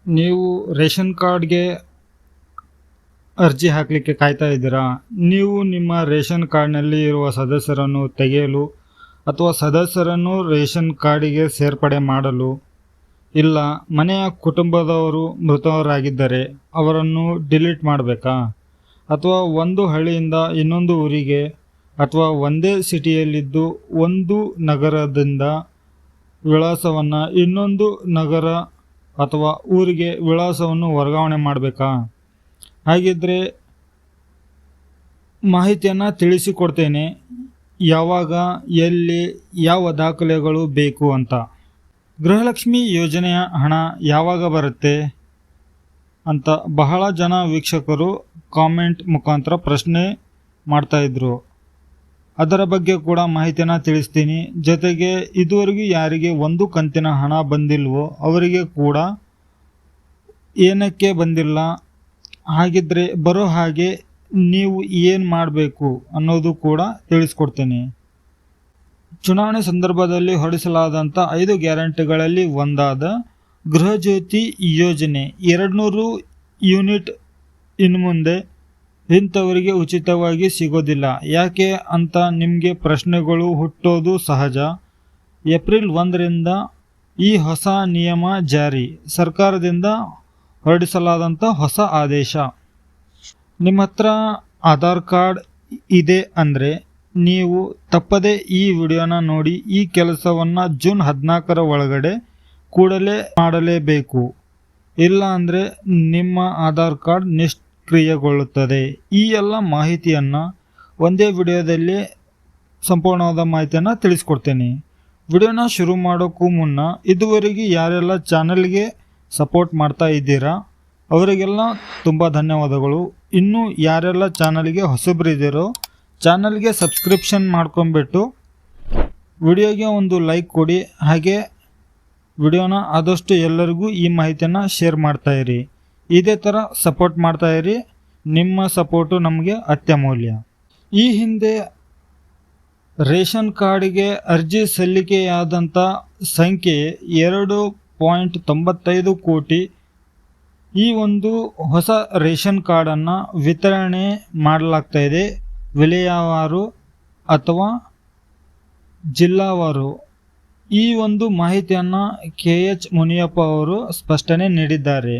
ನೀವು ರೇಷನ್ ಕಾರ್ಡ್ಗೆ ಅರ್ಜಿ ಹಾಕಲಿಕ್ಕೆ ಕಾಯ್ತಾ ಇದ್ದೀರಾ? ನೀವು ನಿಮ್ಮ ರೇಷನ್ ಕಾರ್ಡ್ನಲ್ಲಿ ಇರುವ ಸದಸ್ಯರನ್ನು ತೆಗೆಯಲು ಅಥವಾ ಸದಸ್ಯರನ್ನು ರೇಷನ್ ಕಾರ್ಡಿಗೆ ಸೇರ್ಪಡೆ ಮಾಡಲು, ಇಲ್ಲ ಮನೆಯ ಕುಟುಂಬದವರು ಮೃತರಾಗಿದ್ದರೆ ಅವರನ್ನು ಡಿಲೀಟ್ ಮಾಡಬೇಕಾ? ಅಥವಾ ಒಂದು ಹಳ್ಳಿಯಿಂದ ಇನ್ನೊಂದು ಊರಿಗೆ ಅಥವಾ ಒಂದೇ ಸಿಟಿಯಲ್ಲಿದ್ದು ಒಂದು ನಗರದಿಂದ ವಿಳಾಸವನ್ನು ಇನ್ನೊಂದು ನಗರ ಅಥವಾ ಊರಿಗೆ ವಿಳಾಸವನ್ನು ವರ್ಗಾವಣೆ ಮಾಡಬೇಕಾ? ಹಾಗಿದ್ರೆ ಮಾಹಿತಿಯನ್ನು ತಿಳಿಸಿಕೊಡ್ತೇನೆ, ಯಾವಾಗ, ಎಲ್ಲಿ, ಯಾವ ದಾಖಲೆಗಳು ಬೇಕು ಅಂತ. ಗೃಹಲಕ್ಷ್ಮಿ ಯೋಜನೆಯ ಹಣ ಯಾವಾಗ ಬರುತ್ತೆ ಅಂತ ಬಹಳ ಜನ ವೀಕ್ಷಕರು ಕಾಮೆಂಟ್ ಮುಖಾಂತರ ಪ್ರಶ್ನೆ ಮಾಡ್ತಾಯಿದ್ರು. ಅದರ ಬಗ್ಗೆ ಕೂಡ ಮಾಹಿತಿಯನ್ನು ತಿಳಿಸ್ತೀನಿ. ಜೊತೆಗೆ ಇದುವರೆಗೂ ಯಾರಿಗೆ ಒಂದು ಕಂತಿನ ಹಣ ಬಂದಿಲ್ವೋ ಅವರಿಗೆ ಕೂಡ ಏನಕ್ಕೆ ಬಂದಿಲ್ಲ, ಹಾಗಿದ್ರೆ ಬರೋ ಹಾಗೆ ನೀವು ಏನು ಮಾಡಬೇಕು ಅನ್ನೋದು ಕೂಡ ತಿಳಿಸ್ಕೊಡ್ತೀನಿ. ಚುನಾವಣೆ ಸಂದರ್ಭದಲ್ಲಿ ಹೊರಡಿಸಲಾದಂಥ 5 ಗ್ಯಾರಂಟಿಗಳಲ್ಲಿ ಒಂದಾದ ಗೃಹಜ್ಯೋತಿ ಯೋಜನೆ 200 ಯೂನಿಟ್ ಇನ್ನು ಮುಂದೆ ಇಂಥವರಿಗೆ ಉಚಿತವಾಗಿ ಸಿಗೋದಿಲ್ಲ. ಯಾಕೆ ಅಂತ ನಿಮಗೆ ಪ್ರಶ್ನೆಗಳು ಹುಟ್ಟೋದು ಸಹಜ. ಏಪ್ರಿಲ್ 1ರಿಂದ ಈ ಹೊಸ ನಿಯಮ ಜಾರಿ. ಸರ್ಕಾರದಿಂದ ಹೊರಡಿಸಲಾದಂಥ ಹೊಸ ಆದೇಶ. ನಿಮ್ಮ ಹತ್ರ ಆಧಾರ್ ಕಾರ್ಡ್ ಇದೆ ಅಂದರೆ ನೀವು ತಪ್ಪದೇ ಈ ವಿಡಿಯೋನ ನೋಡಿ ಈ ಕೆಲಸವನ್ನು ಜೂನ್ 14ರ ಒಳಗಡೆ ಕೂಡಲೇ ಮಾಡಲೇಬೇಕು. ಇಲ್ಲ ಅಂದರೆ ನಿಮ್ಮ ಆಧಾರ್ ಕಾರ್ಡ್ ನಿಷ್ಕ್ರಿಯಗೊಳ್ಳುತ್ತದೆ. ಈ ಎಲ್ಲ ಮಾಹಿತಿಯನ್ನು ಒಂದೇ ವಿಡಿಯೋದಲ್ಲಿ ಸಂಪೂರ್ಣವಾದ ಮಾಹಿತಿಯನ್ನು ತಿಳಿಸ್ಕೊಡ್ತೀನಿ. ವಿಡಿಯೋನ ಶುರು ಮಾಡೋಕ್ಕೂ ಮುನ್ನ ಇದುವರೆಗೆ ಯಾರೆಲ್ಲ ಚಾನಲ್ಗೆ ಸಪೋರ್ಟ್ ಮಾಡ್ತಾ ಇದ್ದೀರಾ ಅವರಿಗೆಲ್ಲ ತುಂಬ ಧನ್ಯವಾದಗಳು. ಇನ್ನು ಯಾರೆಲ್ಲ ಚಾನಲ್ಗೆ ಹೊಸಬರಿದ್ದೀರೋ ಚಾನಲ್ಗೆ ಸಬ್ಸ್ಕ್ರಿಪ್ಷನ್ ಮಾಡ್ಕೊಂಬಿಟ್ಟು ವಿಡಿಯೋಗೆ ಒಂದು ಲೈಕ್ ಕೊಡಿ. ಹಾಗೆ ವಿಡಿಯೋನ ಆದಷ್ಟು ಎಲ್ಲರಿಗೂ ಈ ಮಾಹಿತಿಯನ್ನು ಶೇರ್ ಮಾಡ್ತಾಯಿರಿ. ಇದೇ ಥರ ಸಪೋರ್ಟ್ ಮಾಡ್ತಾಯಿರಿ. ನಿಮ್ಮ ಸಪೋರ್ಟು ನಮಗೆ ಅತ್ಯಮೂಲ್ಯ. ಈ ಹಿಂದೆ ರೇಷನ್ ಕಾರ್ಡಿಗೆ ಅರ್ಜಿ ಸಲ್ಲಿಕೆಯಾದಂಥ ಸಂಖ್ಯೆ 2.95 ಕೋಟಿ. ಈ ಒಂದು ಹೊಸ ರೇಷನ್ ಕಾರ್ಡನ್ನು ವಿತರಣೆ ಮಾಡಲಾಗ್ತಾಯಿದೆ ವಲಯವಾರು ಅಥವಾ ಜಿಲ್ಲಾವಾರು. ಈ ಒಂದು ಮಾಹಿತಿಯನ್ನು KH ಮುನಿಯಪ್ಪ ಅವರು ಸ್ಪಷ್ಟನೆ ನೀಡಿದ್ದಾರೆ.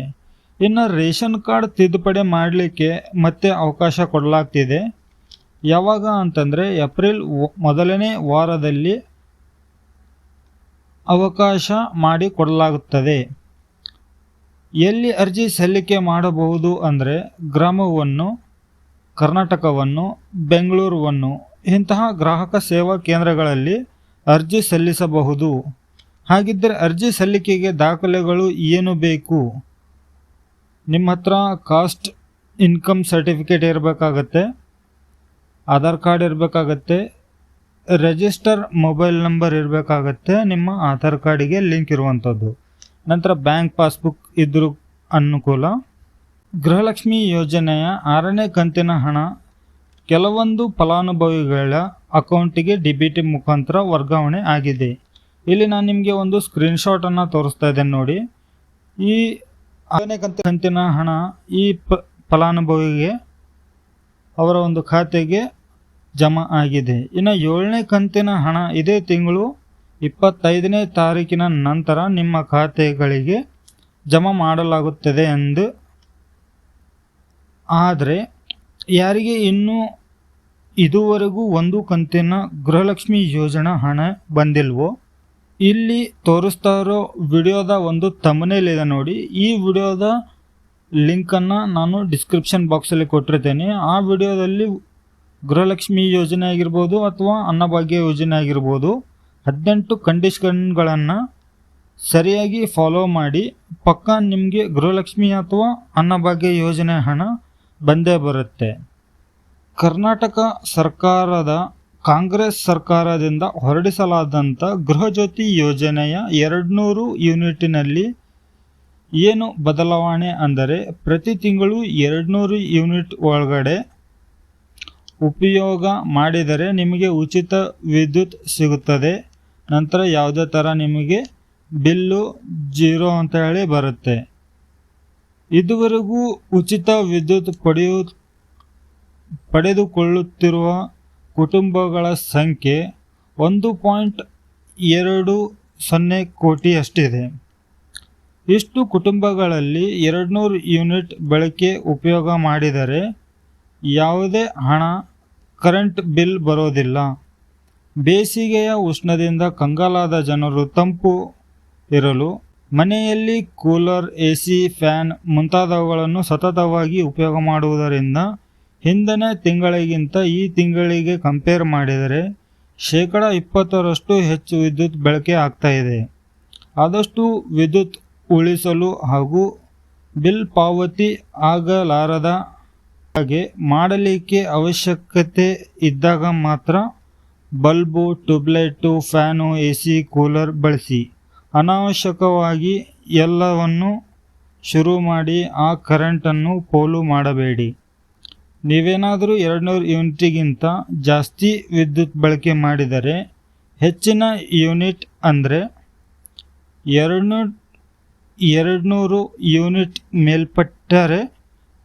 ಇನ್ನು ರೇಷನ್ ಕಾರ್ಡ್ ತಿದ್ದುಪಡಿ ಮಾಡಲಿಕ್ಕೆ ಮತ್ತೆ ಅವಕಾಶ ಕೊಡಲಾಗ್ತಿದೆ. ಯಾವಾಗ ಅಂತಂದರೆ ಏಪ್ರಿಲ್ ಮೊದಲನೇ ವಾರದಲ್ಲಿ ಅವಕಾಶ ಮಾಡಿ ಕೊಡಲಾಗುತ್ತದೆ. ಎಲ್ಲಿ ಅರ್ಜಿ ಸಲ್ಲಿಕೆ ಮಾಡಬಹುದು ಅಂದರೆ ಗ್ರಾಮವನ್ನು, ಕರ್ನಾಟಕವನ್ನು, ಬೆಂಗಳೂರನ್ನು ಇಂತಹ ಗ್ರಾಹಕ ಸೇವಾ ಕೇಂದ್ರಗಳಲ್ಲಿ ಅರ್ಜಿ ಸಲ್ಲಿಸಬಹುದು. ಹಾಗಿದ್ದರೆ ಅರ್ಜಿ ಸಲ್ಲಿಕೆಗೆ ದಾಖಲೆಗಳು ಏನು ಬೇಕು? ನಿಮ್ಮ ಹತ್ರ ಕಾಸ್ಟ್ ಇನ್ಕಮ್ ಸರ್ಟಿಫಿಕೇಟ್ ಇರಬೇಕಾಗತ್ತೆ, ಆಧಾರ್ ಕಾರ್ಡ್ ಇರಬೇಕಾಗತ್ತೆ, ರಿಜಿಸ್ಟರ್ ಮೊಬೈಲ್ ನಂಬರ್ ಇರಬೇಕಾಗತ್ತೆ, ನಿಮ್ಮ ಆಧಾರ್ ಕಾರ್ಡಿಗೆ ಲಿಂಕ್ ಇರುವಂಥದ್ದು. ನಂತರ ಬ್ಯಾಂಕ್ ಪಾಸ್ಬುಕ್ ಇದ್ರೂ ಅನುಕೂಲ. ಗೃಹಲಕ್ಷ್ಮಿ ಯೋಜನೆಯ 6ನೇ ಕಂತಿನ ಹಣ ಕೆಲವೊಂದು ಫಲಾನುಭವಿಗಳ ಅಕೌಂಟಿಗೆ DBT ಮುಖಾಂತರ ವರ್ಗಾವಣೆ ಆಗಿದೆ. ಇಲ್ಲಿ ನಾನು ನಿಮಗೆ ಒಂದು ಸ್ಕ್ರೀನ್ಶಾಟನ್ನು ತೋರಿಸ್ತಾ ಇದ್ದೇನೆ ನೋಡಿ. ಈ 6ನೇ ಕಂತಿನ ಹಣ ಈ ಫಲಾನುಭವಿಗೆ ಅವರ ಒಂದು ಖಾತೆಗೆ ಜಮಾ ಆಗಿದೆ. ಇನ್ನು 7ನೇ ಕಂತಿನ ಹಣ ಇದೇ ತಿಂಗಳು 25ನೇ ತಾರೀಕಿನ ನಂತರ ನಿಮ್ಮ ಖಾತೆಗಳಿಗೆ ಜಮಾ ಮಾಡಲಾಗುತ್ತದೆ ಎಂದು. ಆದರೆ ಯಾರಿಗೆ ಇನ್ನೂ ಇದುವರೆಗೂ ಒಂದು ಕಂತಿನ ಗೃಹಲಕ್ಷ್ಮಿ ಯೋಜನಾ ಹಣ ಬಂದಿಲ್ವೋ, ಇಲ್ಲಿ ತೋರಿಸ್ತಾ ಇರೋ ವಿಡಿಯೋದ ಒಂದು ಥಂಬ್ನೇಲ್ ಇದೆ ನೋಡಿ. ಈ ವಿಡಿಯೋದ ಲಿಂಕನ್ನು ನಾನು ಡಿಸ್ಕ್ರಿಪ್ಷನ್ ಬಾಕ್ಸಲ್ಲಿ ಕೊಟ್ಟಿರ್ತೇನೆ. ಆ ವಿಡಿಯೋದಲ್ಲಿ ಗೃಹಲಕ್ಷ್ಮಿ ಯೋಜನೆ ಆಗಿರ್ಬೋದು ಅಥವಾ ಅನ್ನಭಾಗ್ಯ ಯೋಜನೆ ಆಗಿರ್ಬೋದು 18 ಕಂಡೀಷನ್ಗಳನ್ನು ಸರಿಯಾಗಿ ಫಾಲೋ ಮಾಡಿ ಪಕ್ಕಾ ನಿಮಗೆ ಗೃಹಲಕ್ಷ್ಮಿ ಅಥವಾ ಅನ್ನಭಾಗ್ಯ ಯೋಜನೆ ಹಣ ಬಂದೇ ಬರುತ್ತೆ. ಕರ್ನಾಟಕ ಸರ್ಕಾರದ ಕಾಂಗ್ರೆಸ್ ಸರ್ಕಾರದಿಂದ ಹೊರಡಿಸಲಾದಂಥ ಗೃಹಜ್ಯೋತಿ ಯೋಜನೆಯ 200 ಯೂನಿಟಿನಲ್ಲಿ ಏನು ಬದಲಾವಣೆ ಅಂದರೆ ಪ್ರತಿ ತಿಂಗಳು 200 ಯೂನಿಟ್ ಒಳಗಡೆ ಉಪಯೋಗ ಮಾಡಿದರೆ ನಿಮಗೆ ಉಚಿತ ವಿದ್ಯುತ್ ಸಿಗುತ್ತದೆ. ನಂತರ ಯಾವುದೇ ಥರ ನಿಮಗೆ ಬಿಲ್ಲು 0 ಅಂತ ಹೇಳಿ ಬರುತ್ತೆ. ಇದುವರೆಗೂ ಉಚಿತ ವಿದ್ಯುತ್ ಪಡೆದುಕೊಳ್ಳುತ್ತಿರುವ ಕುಟುಂಬಗಳ ಸಂಖ್ಯೆ 1.20 ಕೋಟಿಯಷ್ಟಿದೆ. ಇಷ್ಟು ಕುಟುಂಬಗಳಲ್ಲಿ 200 ಯೂನಿಟ್ ಬಳಕೆ ಉಪಯೋಗ ಮಾಡಿದರೆ ಯಾವುದೇ ಹಣ ಕರೆಂಟ್ ಬಿಲ್ ಬರೋದಿಲ್ಲ. ಬೇಸಿಗೆಯ ಉಷ್ಣದಿಂದ ಕಂಗಾಲಾದ ಜನರು ತಂಪು ಇರಲು ಮನೆಯಲ್ಲಿ ಕೂಲರ್, ಎಸಿ, ಫ್ಯಾನ್ ಮುಂತಾದವುಗಳನ್ನು ಸತತವಾಗಿ ಉಪಯೋಗ ಮಾಡುವುದರಿಂದ ಹಿಂದಿನ ತಿಂಗಳಿಗಿಂತ ಈ ತಿಂಗಳಿಗೆ ಕಂಪೇರ್ ಮಾಡಿದರೆ 20% ಹೆಚ್ಚು ವಿದ್ಯುತ್ ಬಳಕೆ ಆಗ್ತಾ ಇದೆ. ಆದಷ್ಟು ವಿದ್ಯುತ್ ಉಳಿಸಲು ಹಾಗೂ ಬಿಲ್ ಪಾವತಿ ಆಗಲಾರದ ಹಾಗೆ ಮಾಡಲಿಕ್ಕೆ ಅವಶ್ಯಕತೆ ಇದ್ದಾಗ ಮಾತ್ರ bulb, tube light, fan, AC, cooler ಬಳಸಿ. ಅನಾವಶ್ಯಕವಾಗಿ ಎಲ್ಲವನ್ನು ಶುರು ಮಾಡಿ ಆ ಕರೆಂಟನ್ನು ಪೋಲು ಮಾಡಬೇಡಿ. ನೀವೇನಾದರೂ 200 ಯೂನಿಟ್ಗಿಂತ ಜಾಸ್ತಿ ವಿದ್ಯುತ್ ಬಳಕೆ ಮಾಡಿದರೆ ಹೆಚ್ಚಿನ ಯೂನಿಟ್ ಅಂದರೆ 200 ಯೂನಿಟ್ ಮೇಲ್ಪಟ್ಟರೆ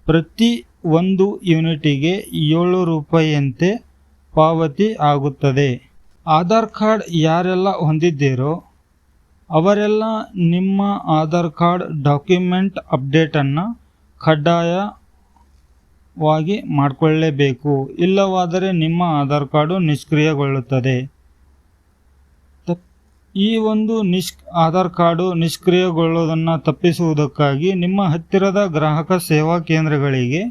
ಪ್ರತಿ 1 ಯೂನಿಟಿಗೆ 7 ರೂಪಾಯಿಯಂತೆ ಪಾವತಿ ಆಗುತ್ತದೆ. ಆಧಾರ್ ಕಾರ್ಡ್ ಯಾರೆಲ್ಲ ಹೊಂದಿದ್ದೀರೋ ಅವರೆಲ್ಲ ನಿಮ್ಮ ಆಧಾರ್ ಕಾರ್ಡ್ ಡಾಕ್ಯುಮೆಂಟ್ ಅಪ್ಡೇಟನ್ನು ಕಡ್ಡಾಯವಾಗಿ ಮಾಡಿಕೊಳ್ಳಲೇಬೇಕು. ಇಲ್ಲವಾದರೆ ನಿಮ್ಮ ಆಧಾರ್ ಕಾರ್ಡು ನಿಷ್ಕ್ರಿಯಗೊಳ್ಳುತ್ತದೆ. ಈ ಒಂದು ಆಧಾರ್ ಕಾರ್ಡು ನಿಷ್ಕ್ರಿಯಗೊಳ್ಳುವುದನ್ನು ತಪ್ಪಿಸುವುದಕ್ಕಾಗಿ ನಿಮ್ಮ ಹತ್ತಿರದ ಗ್ರಾಹಕ ಸೇವಾ ಕೇಂದ್ರಗಳಿಗೆ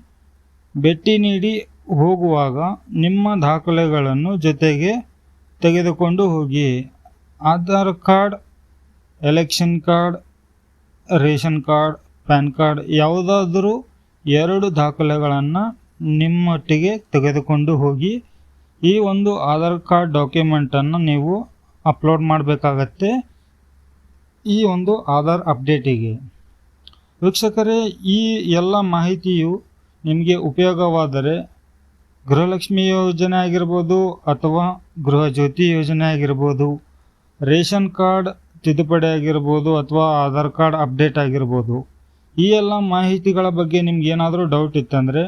ಭೇಟಿ ನೀಡಿ ಹೋಗುವಾಗ ನಿಮ್ಮ ದಾಖಲೆಗಳನ್ನು ಜೊತೆಗೆ ತೆಗೆದುಕೊಂಡು ಹೋಗಿ. Aadhaar card, election card, ration card, PAN card ಯಾವುದಾದರೂ 2 ದಾಖಲೆಗಳನ್ನು ನಿಮ್ಮೊಟ್ಟಿಗೆ ತೆಗೆದುಕೊಂಡು ಹೋಗಿ ಈ ಒಂದು ಆಧಾರ್ ಕಾರ್ಡ್ ಡಾಕ್ಯುಮೆಂಟನ್ನು ನೀವು ಅಪ್ಲೋಡ್ ಮಾಡಬೇಕಾಗತ್ತೆ ಈ ಒಂದು ಆಧಾರ್ ಅಪ್ಡೇಟಿಗೆ. ವೀಕ್ಷಕರೇ, ಈ ಎಲ್ಲ ಮಾಹಿತಿಯು ನಿಮಗೆ ಉಪಯೋಗವಾದರೆ ಗೃಹಲಕ್ಷ್ಮಿ ಯೋಜನೆ ಆಗಿರ್ಬೋದು ಅಥವಾ ಗೃಹ ಜ್ಯೋತಿ ಯೋಜನೆ ಆಗಿರ್ಬೋದು, ರೇಷನ್ ಕಾರ್ಡ್ ತಿದ್ದುಪಡಿ ಆಗಿರ್ಬೋದು ಅಥವಾ ಆಧಾರ್ ಕಾರ್ಡ್ ಅಪ್ಡೇಟ್ ಆಗಿರ್ಬೋದು, ಈ ಎಲ್ಲ ಮಾಹಿತಿಗಳ ಬಗ್ಗೆ ನಿಮ್ಗೆ ಏನಾದರೂ ಡೌಟ್ ಇತ್ತಂದರೆ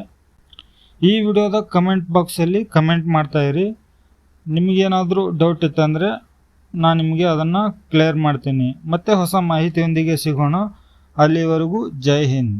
ಈ ವಿಡಿಯೋದ ಕಮೆಂಟ್ ಬಾಕ್ಸಲ್ಲಿ ಕಮೆಂಟ್ ಮಾಡ್ತಾಯಿರಿ. ನಿಮಗೇನಾದರೂ ಡೌಟ್ ಇತ್ತಂದರೆ ನಾನು ನಿಮಗೆ ಅದನ್ನು ಕ್ಲಿಯರ್ ಮಾಡ್ತೀನಿ. ಮತ್ತೆ ಹೊಸ ಮಾಹಿತಿಯೊಂದಿಗೆ ಸಿಗೋಣ. ಅಲ್ಲಿವರೆಗೂ ಜೈ ಹಿಂದ್.